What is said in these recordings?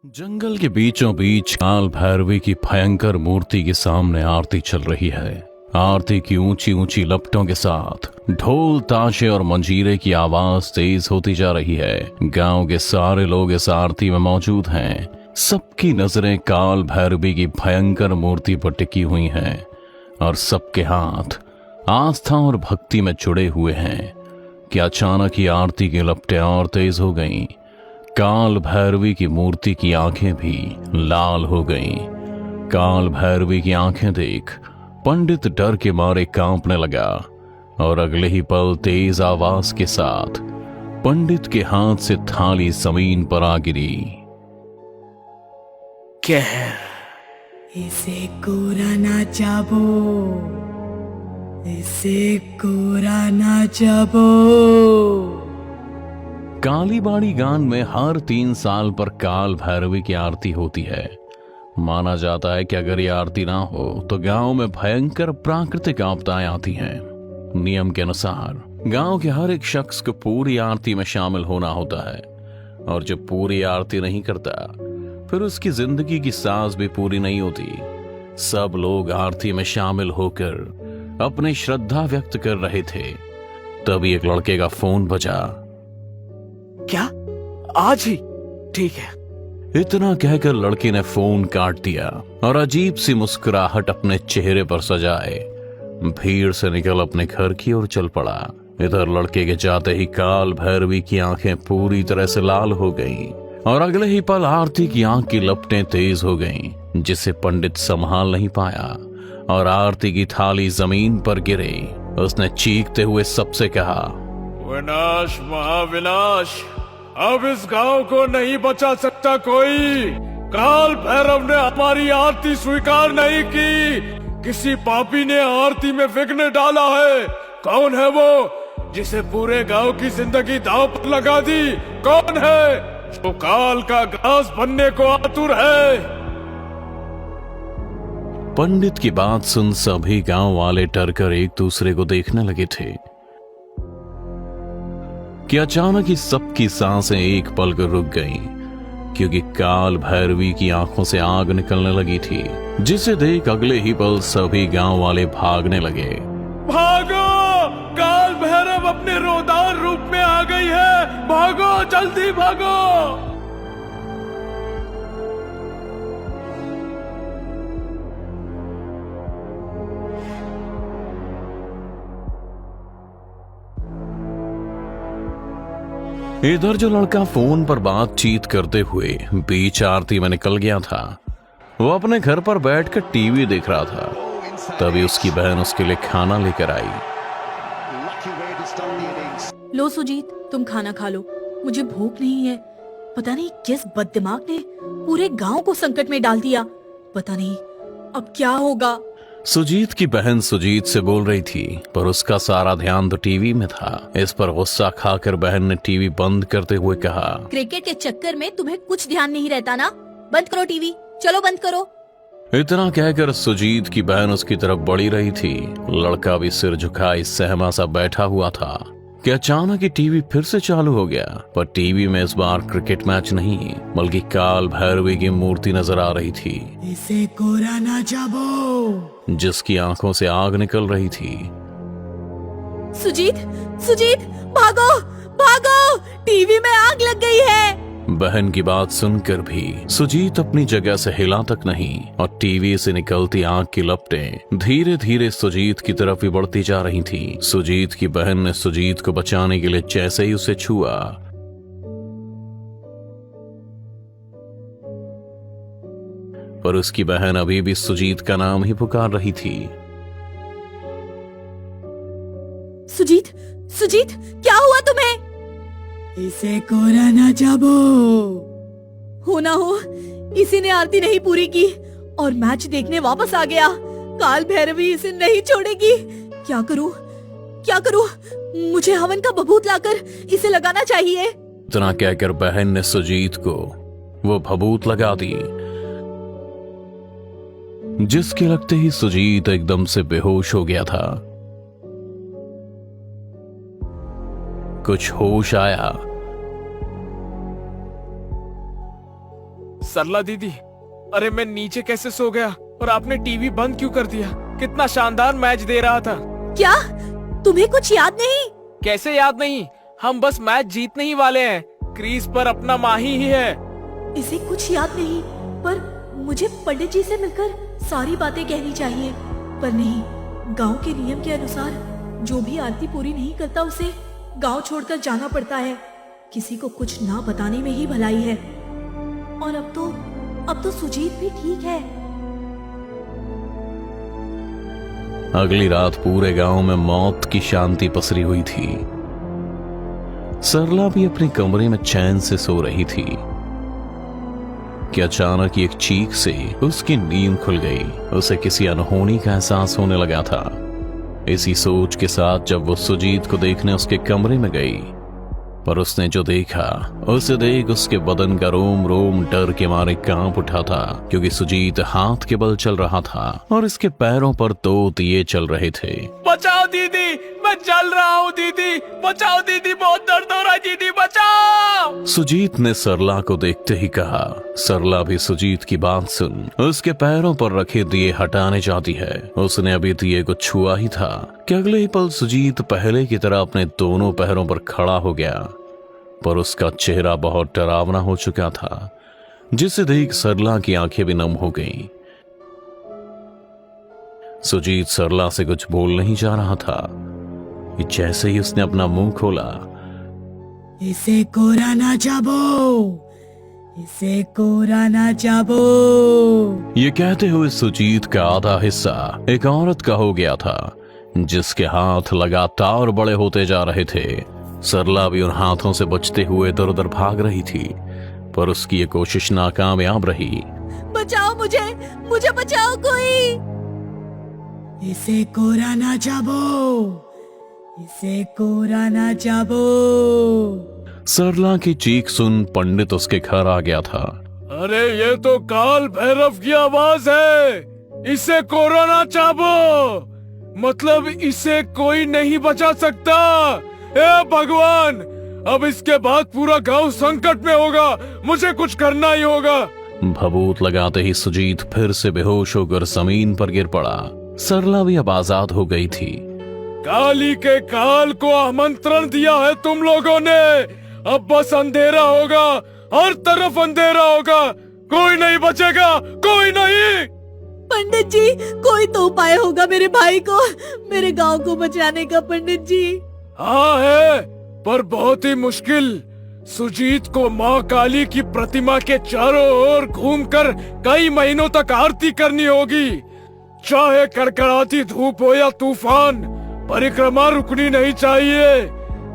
जंगल के बीचों बीच काल भैरवी की भयंकर मूर्ति के सामने आरती चल रही है। आरती की ऊंची ऊंची लपटों के साथ ढोल ताशे और मंजीरे की आवाज तेज होती जा रही है। गांव के सारे लोग इस आरती में मौजूद हैं। सबकी नजरें काल भैरवी की भयंकर मूर्ति पर टिकी हुई हैं और सबके हाथ आस्था और भक्ति में जुड़े हुए हैं कि अचानक ही आरती की लपटें और तेज हो गईं। काल भैरवी की मूर्ति की आंखें भी लाल हो गईं। काल भैरवी की आंखें देख पंडित डर के मारे कांपने लगा और अगले ही पल तेज आवाज के साथ पंडित के हाथ से थाली जमीन पर आ गिरी। कहर इसे कोरा ना चाबो, इसे कोरा ना चाबो। कालीबाड़ी गान में हर 3 साल पर काल भैरवी की आरती होती है। माना जाता है कि अगर ये आरती ना हो तो गांव में भयंकर प्राकृतिक आपदाएं आती हैं। नियम के अनुसार गांव के हर एक शख्स को पूरी आरती में शामिल होना होता है और जब पूरी आरती नहीं करता फिर उसकी जिंदगी की सांस भी पूरी नहीं होती। सब लोग आरती में शामिल होकर अपनी श्रद्धा व्यक्त कर रहे थे। तभी एक लड़के का फोन बजा। क्या आज ही? ठीक है। इतना कहकर लड़के ने फोन काट दिया और अजीब सी मुस्कुराहट अपने चेहरे पर सजाए भीड़ से निकल अपने घर की ओर चल पड़ा। इधर लड़के के जाते ही काल भैरवी की आंखें पूरी तरह से लाल हो गईं और अगले ही पल आरती की आंख की लपटें तेज हो गईं, जिसे पंडित संभाल नहीं पाया और आरती की थाली जमीन पर गिरे। उसने चीखते हुए सबसे कहा, विनाश महाविनाश, अब इस गांव को नहीं बचा सकता कोई। काल भैरव ने हमारी आरती स्वीकार नहीं की। किसी पापी ने आरती में विघ्न डाला है। कौन है वो जिसे पूरे गांव की जिंदगी दांव पर लगा दी? कौन है जो काल का घास बनने को आतुर है? पंडित की बात सुन सभी गांव वाले डर कर एक दूसरे को देखने लगे थे कि अचानक ही सबकी सांसें एक पल को रुक गईं, क्योंकि काल भैरवी की आंखों से आग निकलने लगी थी, जिसे देख अगले ही पल सभी गांव वाले भागने लगे। भागो, काल भैरव अपने रोदार रूप में आ गई है। भागो, जल्दी भागो। इधर जो लड़का फोन पर बातचीत करते हुए बीच आरती में निकल गया था, वो अपने घर पर बैठकर टीवी देख रहा था। तभी उसकी बहन उसके लिए खाना लेकर आई। लो सुजीत, तुम खाना खा लो, मुझे भूख नहीं है। पता नहीं किस बददिमाग ने पूरे गांव को संकट में डाल दिया। पता नहीं अब क्या होगा। सुजीत की बहन सुजीत से बोल रही थी, पर उसका सारा ध्यान तो टीवी में था। इस पर गुस्सा खाकर बहन ने टीवी बंद करते हुए कहा, क्रिकेट के चक्कर में तुम्हें कुछ ध्यान नहीं रहता ना? बंद करो टीवी, चलो बंद करो। इतना कहकर सुजीत की बहन उसकी तरफ बढ़ी रही थी। लड़का भी सिर झुकाए सहमा सा बैठा हुआ था कि अचानक ही टीवी फिर से चालू हो गया। पर टीवी में इस बार क्रिकेट मैच नहीं बल्कि काल भैरवी की मूर्ति नजर आ रही थी, इसे कोरा ना चाबो, जिसकी आंखों से आग निकल रही थी। सुजीत, सुजीत, भागो, भागो, टीवी में आग लग गई है। बहन की बात सुनकर भी सुजीत अपनी जगह से हिला तक नहीं और टीवी से निकलती आग की लपटें धीरे धीरे सुजीत की तरफ ही बढ़ती जा रही थी। सुजीत की बहन ने सुजीत को बचाने के लिए जैसे ही उसे छुआ, पर उसकी बहन अभी भी सुजीत का नाम ही पुकार रही थी। सुजीत, सुजीत, क्या हुआ तुम्हें? इसे कोरा ना चाबो। हो ना हो इसी ने आरती नहीं पूरी की और मैच देखने वापस आ गया। काल भैरवी इसे नहीं छोड़ेगी। क्या करूं, क्या करूं? मुझे हवन का भभूत लाकर इसे लगाना चाहिए। इतना कहकर बहन ने सुजीत को वो भभूत लगा दी, जिसके लगते ही सुजीत एकदम से बेहोश हो गया था। कुछ होश आया सरला दीदी, अरे मैं नीचे कैसे सो गया और आपने टीवी बंद क्यों कर दिया? कितना शानदार मैच दे रहा था। क्या तुम्हें कुछ याद नहीं? कैसे याद नहीं? हम बस मैच जीतने ही वाले हैं। क्रीज पर अपना माही ही है। इसे कुछ याद नहीं, पर मुझे पंडित जी से मिलकर सारी बातें कहनी चाहिए। पर नहीं, गांव के नियम के अनुसार जो भी आरती पूरी नहीं करता उसे गांव छोड़कर जाना पड़ता है। किसी को कुछ ना बताने में ही भलाई है। और अब तो सुजीत भी ठीक है। अगली रात पूरे गांव में मौत की शांति पसरी हुई थी। सरला भी अपने कमरे में चैन से सो रही थी कि अचानक एक चीख से उसकी नींद खुल गई। उसे किसी अनहोनी का एहसास होने लगा था। इसी सोच के साथ जब वो सुजीत को देखने उसके कमरे में गई, पर उसने जो देखा उसे देख उसके बदन का रोम रोम डर के मारे कांप उठा था, क्योंकि सुजीत हाथ के बल चल रहा था और इसके पैरों पर दो दिए चल रहे थे। बचाओ दीदी, मैं जल रहा हूँ दीदी, बचाओ दीदी, बहुत दर्द हो रहा है दीदी, बचाओ। सुजीत ने सरला को देखते ही कहा। सरला भी सुजीत की बात सुन उसके पैरों पर रखे दिए हटाने जाती है। उसने अभी दिए को छुआ ही था कि अगले ही पल सुजीत पहले की तरह अपने दोनों पैरों पर खड़ा हो गया, पर उसका चेहरा बहुत डरावना हो चुका था, जिसे देख सरला की आंखें भी नम हो गईं। सुजीत सरला से कुछ बोल नहीं जा रहा था कि जैसे ही उसने अपना मुंह खोला, इसे कोरा ना चाबो, इसे कोरा ना चाबो। ये कहते हुए सुजीत का आधा हिस्सा एक औरत का हो गया था, जिसके हाथ लगातार बड़े होते जा रहे थे। सरला भी उन हाथों से बचते हुए इधर उधर भाग रही थी, पर उसकी ये कोशिश नाकामयाब रही। बचाओ मुझे बचाओ कोई। इसे कोरा ना चाबो, इसे कोरा ना चाबो। सरला की चीख सुन पंडित उसके घर आ गया था। अरे ये तो काल भैरव की आवाज है। इसे कोरोना चाबो, मतलब इसे कोई नहीं बचा सकता। ए भगवान, अब इसके बाद पूरा गांव संकट में होगा। मुझे कुछ करना ही होगा। भभूत लगाते ही सुजीत फिर से बेहोश होकर जमीन पर गिर पड़ा। सरला भी अब आजाद हो गई थी। काली के काल को आमंत्रण दिया है तुम लोगों ने। अब बस अंधेरा होगा, हर तरफ अंधेरा होगा, कोई नहीं बचेगा, कोई नहीं। पंडित जी, कोई तो उपाय होगा मेरे भाई को, मेरे गांव को बचाने का। पंडित जी। हाँ है, पर बहुत ही मुश्किल। सुजीत को माँ काली की प्रतिमा के चारों ओर घूमकर कई महीनों तक आरती करनी होगी। चाहे कड़कड़ाती धूप हो या तूफान, परिक्रमा रुकनी नहीं चाहिए।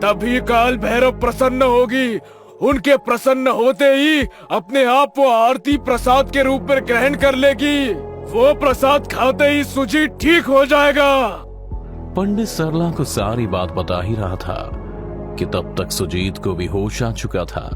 तभी काल भैरव प्रसन्न होगी। उनके प्रसन्न होते ही अपने आप वो आरती प्रसाद के रूप में ग्रहण कर लेगी। वो प्रसाद खाते ही सुजीत ठीक हो जाएगा। पंडित सरला को सारी बात बता ही रहा था कि तब तक सुजीत को भी होश आ चुका था।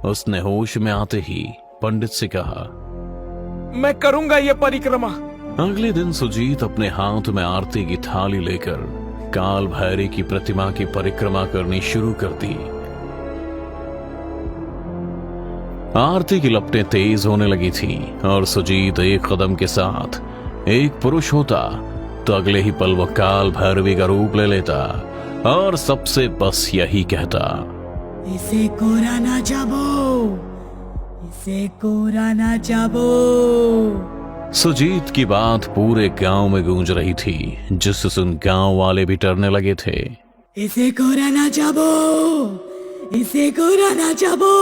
उसने होश में आते ही पंडित से कहा, मैं करूंगा ये परिक्रमा। अगले दिन सुजीत अपने हाथ में आरती की थाली लेकर काल भैरव की प्रतिमा की परिक्रमा करनी शुरू कर दी। आरती की लपटें तेज होने लगी थी और सुजीत एक कदम के साथ एक पुरुष होता तो अगले ही पल वो काल भैरवी का रूप ले लेता और सबसे बस यही कहता, इसे कोरा ना चाबो, इसे कोरा ना चाबो। सुजीत की बात पूरे गांव में गूंज रही थी, जिससे सुन गांव वाले भी डरने लगे थे। इसे कोरा ना चाबो, इसे कोरा ना चाबो।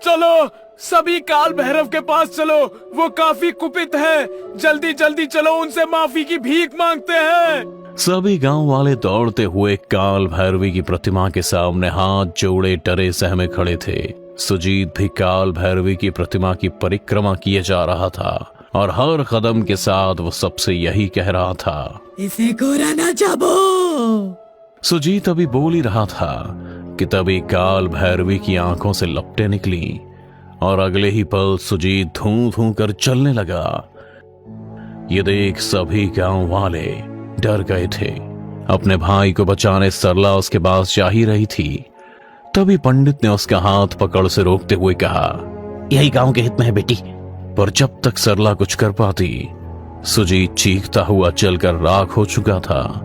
चलो सभी काल भैरव के पास चलो, वो काफी कुपित है। जल्दी जल्दी चलो, उनसे माफी की भीख मांगते हैं। सभी गांव वाले दौड़ते हुए काल भैरवी की प्रतिमा के सामने हाथ जोड़े डरे सहमे खड़े थे। सुजीत भी काल भैरवी की प्रतिमा की परिक्रमा किए जा रहा था और हर कदम के साथ वो सबसे यही कह रहा था, इसे कोरा ना चाबो। सुजीत अभी बोल ही रहा था कि तभी काल भैरवी की आंखों से लपटें निकली और अगले ही पल सुजीत धूं धूं कर चलने लगा। ये देख सभी गांव वाले डर गए थे। अपने भाई को बचाने सरला उसके पास जा ही रही थी, तभी पंडित ने उसका हाथ पकड़ से रोकते हुए कहा, यही गांव के हित में है बेटी। पर जब तक सरला कुछ कर पाती, सुजीत चीखता हुआ जलकर राख हो चुका था।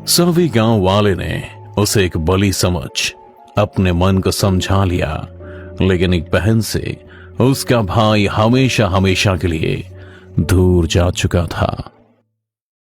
सभी गांव वाले ने उसे एक बलि समझ अपने मन को समझा लिया, लेकिन एक बहन से उसका भाई हमेशा हमेशा के लिए दूर जा चुका था।